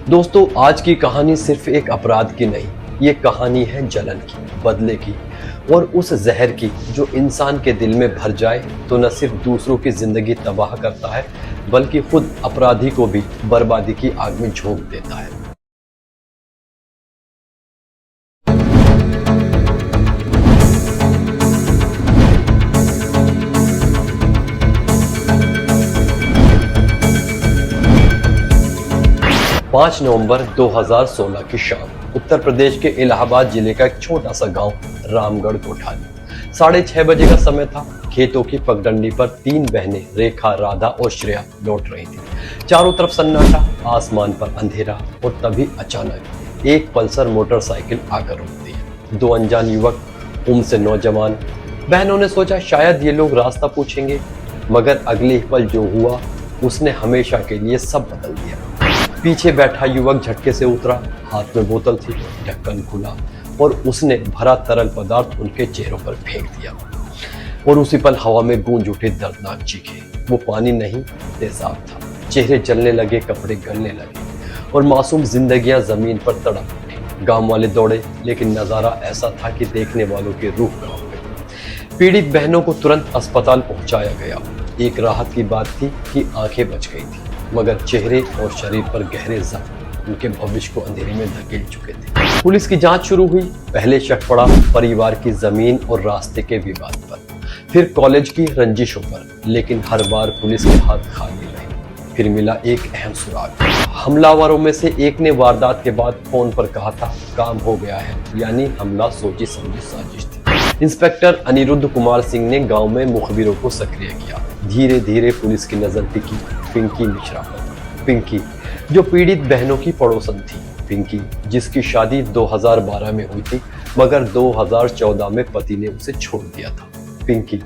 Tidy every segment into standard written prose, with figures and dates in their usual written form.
दोस्तों, आज की कहानी सिर्फ एक अपराध की नहीं, ये कहानी है जलन की, बदले की और उस जहर की जो इंसान के दिल में भर जाए तो न सिर्फ दूसरों की जिंदगी तबाह करता है बल्कि खुद अपराधी को भी बर्बादी की आग में झोंक देता है। 5 नवंबर 2016 की शाम उत्तर प्रदेश के इलाहाबाद जिले का एक छोटा सा गांव रामगढ़ कोठारी। 6:30 बजे का समय था। खेतों की पगडंडी पर 3 बहनें रेखा, राधा और श्रेया लौट रही थी। चारों तरफ सन्नाटा, आसमान पर अंधेरा और तभी अचानक एक पल्सर मोटरसाइकिल आकर रुकती है। 2 अनजान युवक, उम्र से नौजवान। बहनों ने सोचा शायद ये लोग रास्ता पूछेंगे, मगर अगले पल जो हुआ उसने हमेशा के लिए सब बदल दिया। पीछे बैठा युवक झटके से उतरा, हाथ में बोतल थी, ढक्कन खुला और उसने भरा तरल पदार्थ उनके चेहरों पर फेंक दिया और उसी पल हवा में गूंज उठे दर्दनाक चीखें। वो पानी नहीं, तेजाब था। चेहरे जलने लगे, कपड़े गलने लगे और मासूम जिंदगियां जमीन पर तड़प उठी। गांव वाले दौड़े, लेकिन नजारा ऐसा था कि देखने वालों की रूह कांप गई। पीड़ित बहनों को तुरंत अस्पताल पहुंचाया गया। एक राहत की बात थी कि आंखें बच गई थी, मगर चेहरे और शरीर पर गहरे जख्म उनके भविष्य को अंधेरे में धकेल चुके थे। पुलिस की जांच शुरू हुई। पहले शक पड़ा परिवार की जमीन और रास्ते के विवाद पर, फिर कॉलेज की रंजिशों पर, लेकिन हर बार पुलिस के हाथ खाली रहे। फिर मिला एक अहम सुराग। हमलावरों में से एक ने वारदात के बाद फोन पर कहा था, काम हो गया है, यानी हमला सोची समझी साजिश थी। इंस्पेक्टर अनिरुद्ध कुमार सिंह ने गांव में मुखबिरों को सक्रिय किया। धीरे धीरे पुलिस की नजर टिकी पिंकी मिश्रा पर। पिंकी जो पीड़ित बहनों की पड़ोसन थी। पिंकी जिसकी शादी 2012 में हुई थी, मगर 2014 में पति ने उसे छोड़ दिया था। पिंकी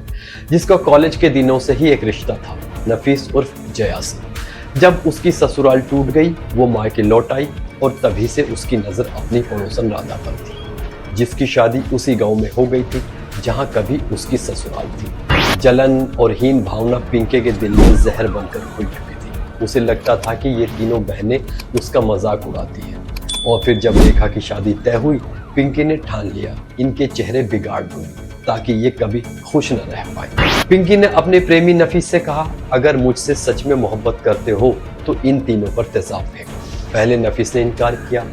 जिसका कॉलेज के दिनों से ही एक रिश्ता था, नफीस उर्फ जया से। जब उसकी ससुराल टूट गई, वो मायके लौट आई और तभी से उसकी नजर अपनी पड़ोसन राधा पर थी, जिसकी शादी उसी गांव में हो गई थी जहां कभी उसकी ससुराल थी। जलन और हीन भावना पिंकी के दिल में जहर बनकर घुल चुकी थी। उसे लगता था कि ये तीनों बहनें उसका मजाक उड़ाती हैं। और फिर जब रेखा की शादी तय हुई, पिंकी ने ठान लिया इनके चेहरे बिगाड़ दूंगी ताकि ये कभी खुश न रह पाए। पिंकी ने अपने प्रेमी नफीस से कहा, अगर मुझसे सच में मोहब्बत करते हो तो इन तीनों पर तेजाब फेंको। पहले नफीस ने इनकार किया,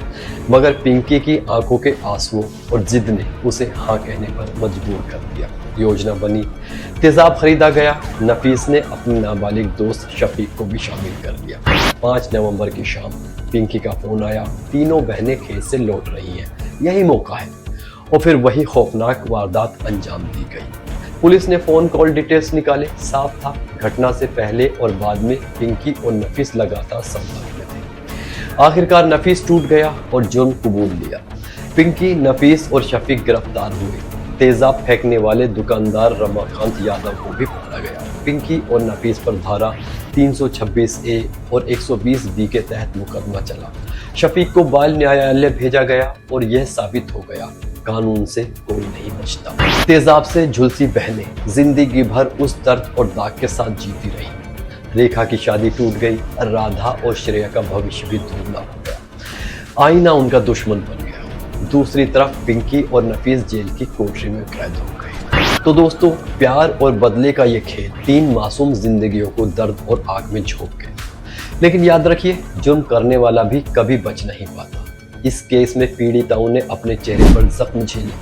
मगर पिंकी की आंखों के आंसुओं और जिद ने उसे हाँ कहने पर मजबूर कर दिया। योजना बनी, तेजाब खरीदा गया। नफीस ने अपने नाबालिग दोस्त शफीक को भी शामिल कर लिया। 5 नवंबर की शाम पिंकी का फोन आया। तीनों बहनें खेत से लौट रही हैं, यही मौका है। और फिर वही खौफनाक वारदात अंजाम दी गई। पुलिस ने फोन कॉल डिटेल्स निकाले। साफ था घटना से पहले और बाद में पिंकी और नफीस लगातार संपर्क में थे। आखिरकार नफीस टूट गया और जुर्म कबूल लिया। पिंकी, नफीस और शफीक गिरफ्तार हुए। तेजाब फेंकने वाले दुकानदार रमाकांत यादव को भी पकड़ा गया। पिंकी और नफीस पर धारा 326A और 120B के तहत मुकदमा चला। शफीक को बाल न्यायालय भेजा गया और यह साबित हो गया कानून से कोई नहीं बचता। तेजाब से झुलसी बहनें जिंदगी भर उस दर्द और दाग के साथ जीती रही। रेखा की शादी टूट गई। राधा और श्रेया का भविष्य भी धुंधला हो गया। आईना उनका दुश्मन बन गया। दूसरी तरफ पिंकी और नफीस जेल की कोठरी में कैद हो गए। तो दोस्तों, प्यार और बदले का ये खेल 3 मासूम जिंदगियों को दर्द और आग में झोंक गए। लेकिन याद रखिए, जुर्म करने वाला भी कभी बच नहीं पाता। इस केस में पीड़िताओं ने अपने चेहरे पर जख्म झेले,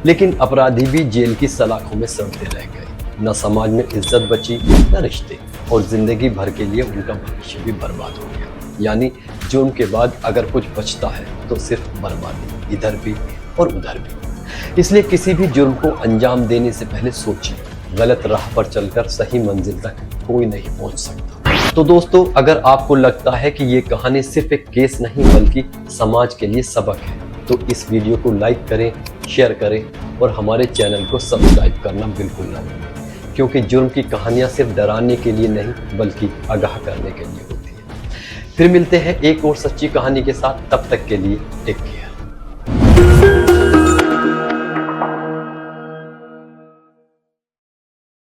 लेकिन अपराधी भी जेल की सलाखों में सड़ते रह गए। न समाज में इज्जत बची, न रिश्ते, और जिंदगी भर के लिए उनका भविष्य भी बर्बाद हो गया। यानी जुर्म के बाद अगर कुछ बचता है तो सिर्फ बर्बादी, इधर भी और उधर भी। इसलिए किसी भी जुर्म को अंजाम देने से पहले सोचिए। गलत राह पर चलकर सही मंजिल तक कोई नहीं पहुंच सकता। तो दोस्तों, अगर आपको लगता है कि ये कहानी सिर्फ एक केस नहीं बल्कि समाज के लिए सबक है, तो इस वीडियो को लाइक करें, शेयर करें और हमारे चैनल को सब्सक्राइब करना बिल्कुल ना भूलें, क्योंकि जुर्म की कहानियां सिर्फ डराने के लिए नहीं बल्कि आगाह करने के लिए होती है। फिर मिलते हैं एक और सच्ची कहानी के साथ। तब तक के लिए टेक केयर।